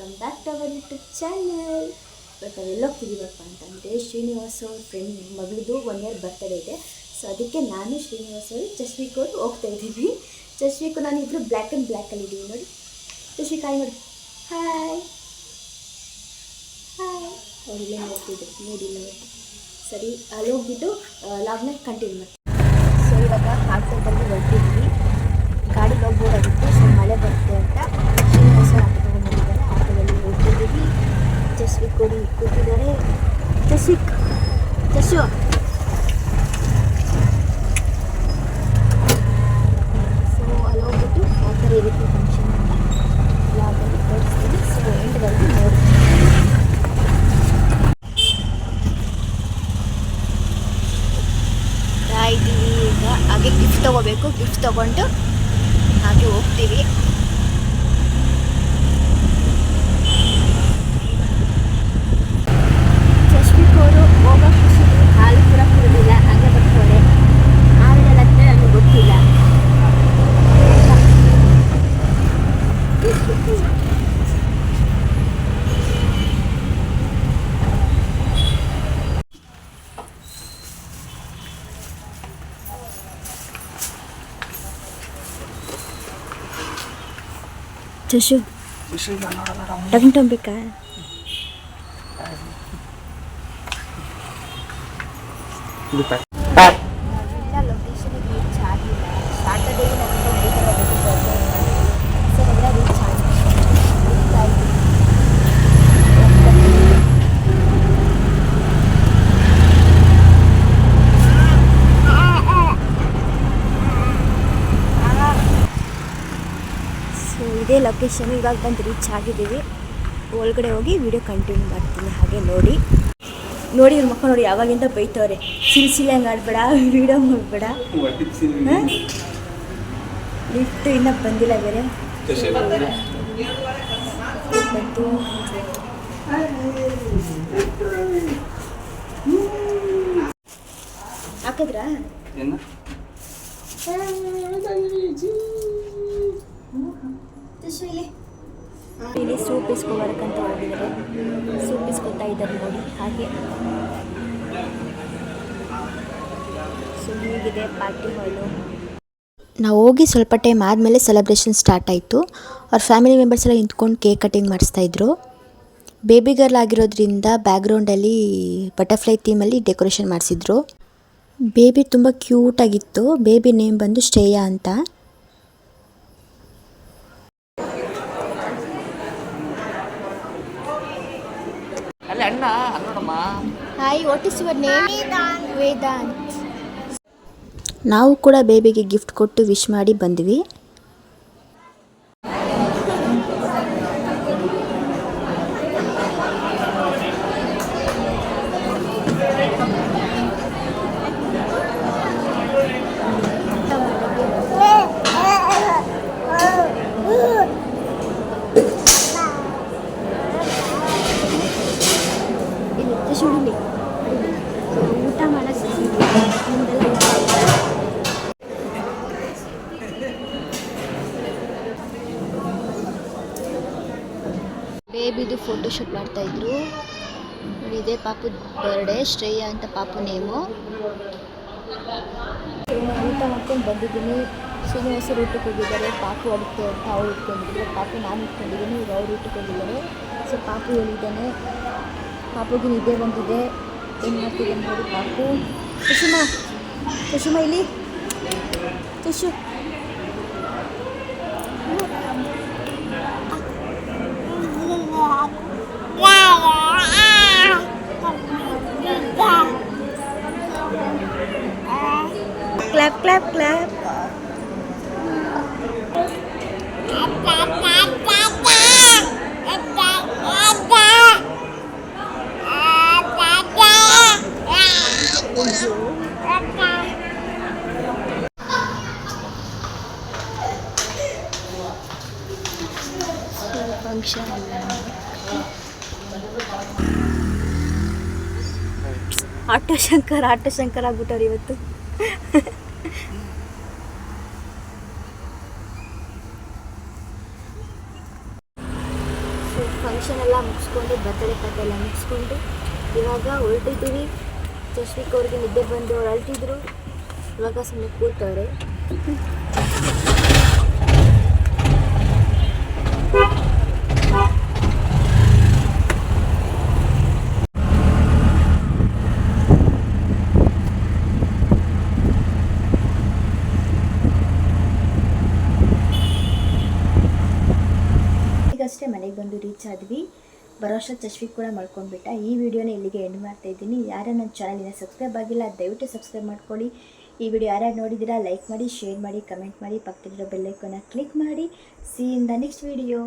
Welcome back to our YouTube channel. But ನಾವೆಲ್ಲ ಹೋಗ್ತಿದ್ದೀವಪ್ಪ ಅಂತಂದರೆ ಶ್ರೀನಿವಾಸ್ ಅವ್ರ ಫ್ರೆಂಡ್ ಮಗಳದು 1 year ಬರ್ತಡೇ ಇದೆ. ಸೊ ಅದಕ್ಕೆ ನಾನು ಶ್ರೀನಿವಾಸ್ ಅವರು ಜಸ್ವಿಕ್ ಅವರು ಹೋಗ್ತಾ ಇದ್ದೀವಿ. ಜಸ್ವಿಕ್ ನಾನು ಇಬ್ಬರು ಬ್ಲ್ಯಾಕ್ ಆ್ಯಂಡ್ ಬ್ಲ್ಯಾಕಲ್ಲಿದ್ದೀವಿ ನೋಡಿ. ಜಸ್ವಿಕ್ ಹಾಯ್ ನೋಡಿ. ಹಾಯ್ ಹಾಯ್ ಅವ್ರಿಲ್ಲೇ ನೋಡ್ತಿದ್ದೆ ನೋಡಿಲ್ಲ ನೋಡಿ. ಸರಿ ಅಲ್ಲಿ ಹೋಗ್ಬಿಟ್ಟು ಲಾಗ್ನ ಕಂಟಿನ್ಯೂ ಮಾಡ್ತೀವಿ. ಸೊ ಇವಾಗ ಆಟೋದಲ್ಲಿ ಹೊರಟಿದ್ವಿ, ಗಾಡಿಗೆ ಹೋಗ್ಬೋದಾಗಿತ್ತು. ಸೊ ಮಳೆ ಬರುತ್ತೆ ಅಂತ ಶ್ರೀನಿವಾಸ ಆಟೋ ತೊಗೊಂಡ್ಬಂದಿದ್ದಾರೆ. ಆಟೋದಲ್ಲಿ ಹೋಗ್ತಿದ್ದೀವಿ. ಜಸ್ವಿಕ್ ಕೊಡಿ ಕೂತಿದ್ದಾರೆ. ಜಸ್ವಿಕ್ ಜಸ್ಸು ಸೊ ಅಲ್ಲಿ ಹೋಗ್ಬಿಟ್ಟು ಯಾವ ಥರ ಇರುತ್ತೆ ಫಂಕ್ಷನ್ ಅಂತ ಲಾಗಲ್ಲಿ ತೋರಿಸ್ತೀನಿ. ಸೊ ಎಂಡ್ವರೆಗೂ ನೋಡಿ. ಇದ್ದೀವಿ ಈಗ. ಹಾಗೆ ಗಿಫ್ಟ್ ತೊಗೋಬೇಕು. ಗಿಫ್ಟ್ ತೊಗೊಂಡು ಹಾಗೆ ಹೋಗ್ತೀವಿ. ಜಸ್ವಿಕ್ ಅವರು ಹೋಗೋ ಖುಷಿಲಿ ಹಾಲು ಕೂಡ ಕುಡಿದಿಲ್ಲ, ಹಾಗೆ ಬರ್ತಾರೆ. ಆಮೇಲೆ ಹತ್ತಿರ ನನಗೆ ಗೊತ್ತಿಲ್ಲ. ಜಶು ಟಮ್ ಬೇಕಾ? ಲೊಕೇಶನಿಗೆ ರೀಚ್ ಆಗಿಲ್ಲ. ಸಾಟರ್ಡೇ ಸರ್ ಎಲ್ಲ ರೀಚ್ ಸೊ ಇದೇ ಲೊಕೇಶನ್. ಇವಾಗ ಬಂದು ರೀಚ್ ಆಗಿದ್ದೀವಿ. ಒಳಗಡೆ ಹೋಗಿ ವಿಡಿಯೋ ಕಂಟಿನ್ಯೂ ಮಾಡ್ತೀನಿ. ಹಾಗೆ ನೋಡಿ ನೋಡಿ ಇವ್ರ ಮಕ್ಕಳು ನೋಡಿ ಯಾವಾಗಿಂದ ಬೈತವ್ರೆ. ಸಿಲ್ಸಿಲೆ ಹಂಗೆ ಆಡಬೇಡ, ವಿಡಿಯೋ ಮಾಡಬೇಡ. ಲಿಫ್ಟ್ ಇನ್ನೂ ಬಂದಿಲ್ಲ ಬೇರೆ. ಬಂತು ಹಾಕಿದ್ರಾ? ಇಲ್ಲಿ ಸೂಪ್ ಇಸ್ಕೊಬಾರಕ್ಕಂತ ಹೋಗಿದ್ದಾರೆ. ಸೂಪ್ ಇಸ್ಕೊತಾ ಇದ್ದಾರೆ ನೋಡಿ. ಹಾಗೆ ಸೊ ಹೀಗಿದೆ ಪಾರ್ಟಿ ಹಾಲು. ನಾವು ಹೋಗಿ ಸ್ವಲ್ಪ ಟೈಮ್ ಆದಮೇಲೆ ಸೆಲೆಬ್ರೇಷನ್ ಸ್ಟಾರ್ಟ್ ಆಯಿತು. ಅವ್ರ ಫ್ಯಾಮಿಲಿ ಮೆಂಬರ್ಸ್ ಎಲ್ಲ ನಿಂತ್ಕೊಂಡು ಕೇಕ್ ಕಟಿಂಗ್ ಮಾಡಿಸ್ತಾಯಿದ್ರು. ಬೇಬಿ ಗರ್ಲ್ ಆಗಿರೋದ್ರಿಂದ ಬ್ಯಾಕ್ಗ್ರೌಂಡಲ್ಲಿ ಬಟರ್ಫ್ಲೈ ಥೀಮಲ್ಲಿ ಡೆಕೋರೇಷನ್ ಮಾಡಿಸಿದ್ರು. ಬೇಬಿ ತುಂಬ ಕ್ಯೂಟಾಗಿತ್ತು. ಬೇಬಿ ನೇಮ್ ಬಂದು ಶ್ರೇಯಾ ಅಂತ. Hi, what is your name? Vedant. ನಾವು ಕೂಡ ಬೇಬಿಗೆ ಗಿಫ್ಟ್ ಕೊಟ್ಟು ವಿಶ್ ಮಾಡಿ ಬಂದ್ವಿ. ಊಟ ಮಾಡೋಕ್ಕೆ ಬೇಬಿದು ಫೋಟೋಶೂಟ್ ಮಾಡ್ತಾಯಿದ್ರು ನೋಡಿ. ಇದೇ ಪಾಪು ಬರ್ಡೇ, ಶ್ರೇಯಾ ಅಂತ ಪಾಪು ನೇಮು. ಊಟ ಮಾಡ್ಕೊಂಡು ಬಂದಿದ್ದೀನಿ. ಶ್ರೀನಿವಾಸರು ಊಟಕ್ಕೆ ಹೋಗಿದ್ದಾರೆ. ಪಾಪು ಅಡುತ್ತೆ ಅಂತ ಅವ್ರು ಇಟ್ಕೊಂಡಿದ್ದಾರೆ. ಪಾಪು ನಾನು ಇಟ್ಕೊಂಡಿದ್ದೀನಿ. ಈಗ ಅವ್ರು ಊಟಕ್ಕೆ ಹೋಗಿದ್ದಾರೆ. ಸೊ ಪಾಪು ಹೇಳಿದ್ದಾನೆ. ಪಾಪುಗೆ ನಿದ್ದೆ ಬಂದಿದೆ. ಏನು ಮಾಡ್ತಿದ್ದಾನೆ ನೋಡಿ ಪಾಪು. ಕುಸುಮ ಕುಸುಮ ಇಲ್ಲಿ ಕುಸು. Clap clap clap. Function auto Shankar ಆಗ್ಬಿಟ್ಟವ್ರು ಇವತ್ತು. ಫಂಕ್ಷನ್ ಎಲ್ಲ ಮುಗಿಸ್ಕೊಂಡು ಬರ್ತಡೇ ಪಾರ್ಟಿ ಎಲ್ಲ ಮುಗಿಸ್ಕೊಂಡು ಇವಾಗ ಹೊರಟಿದ್ದೀವಿ. ಜಶ್ವಿಕ್ ಅವ್ರಿಗೆ ನಿದ್ದೆ ಬಂದು ಅವ್ರು ಅಳ್ತಿದ್ರು, ಇವಾಗ ಸುಮ್ಮನೆ ಕೂತವ್ರೆ. ಈಗಷ್ಟೇ ಮನೆಗೆ ಬಂದು ರೀಚ್ ಆದ್ವಿ. ಬರೋ ವರ್ಷ ಜಶ್ವಿಕ್ ಕೂಡ ಮಾಡ್ಕೊಂಡ್ಬಿಟ್ಟ. ಈ ವಿಡಿಯೋನ ಇಲ್ಲಿಗೆ ಎಂಡ್ ಮಾಡ್ತಾ ಇದ್ದೀನಿ. ಯಾರು ನನ್ನ ಚಾನಲಿನ ಸಬ್ಸ್ಕ್ರೈಬ್ ಆಗಿಲ್ಲ ದಯವಿಟ್ಟು ಸಬ್ಸ್ಕ್ರೈಬ್ ಮಾಡ್ಕೊಳ್ಳಿ. ಈ ವಿಡಿಯೋ ಯಾರ್ಯಾರು ನೋಡಿದ್ದೀರಾ ಲೈಕ್ ಮಾಡಿ, ಶೇರ್ ಮಾಡಿ, ಕಮೆಂಟ್ ಮಾಡಿ, ಪಕ್ಕದಲ್ಲಿರೋ ಬೆಲ್ ಐಕಾನ್ನ ಕ್ಲಿಕ್ ಮಾಡಿ. C in the next video.